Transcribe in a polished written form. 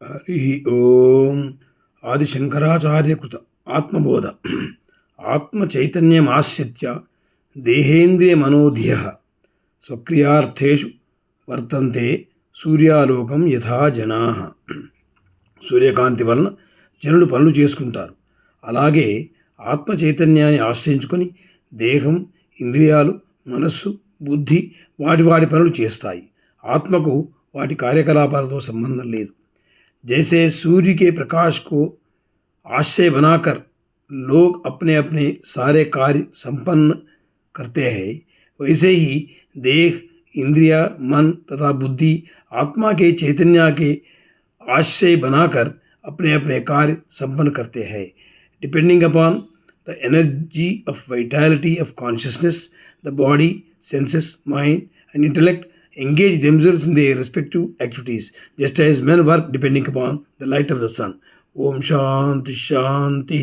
హరి ఓం. ఆదిశంకరాచార్యకృత ఆత్మబోధ. ఆత్మచైతన్యమాశ్రిత్య దేహేంద్రియమనోధియః స్వక్రియార్థేషు వర్తంతే సూర్యాలోకం యథా జనాః. సూర్యకాంతి వలన జనులు పనులు చేసుకుంటారు. అలాగే ఆత్మ చైతన్యాన్ని ఆశ్రయించుకొని దేహం, ఇంద్రియాలు, మనస్సు, బుద్ధి వాటి పనులు చేస్తాయి. ఆత్మకు వాటి కార్యకలాపాలతో సంబంధం లేదు. जैसे सूर्य के प्रकाश को आश्रय बनाकर लोग अपने अपने सारे कार्य संपन्न करते हैं, वैसे ही देह, इंद्रिय, मन तथा बुद्धि आत्मा के चैतन्य के आश्रय बनाकर अपने अपने कार्य संपन्न करते हैं. Depending upon the energy of vitality of consciousness, the body, senses, mind and intellect engage themselves in their respective activities, just as men work depending upon the light of the sun. Om Shanti Shanti.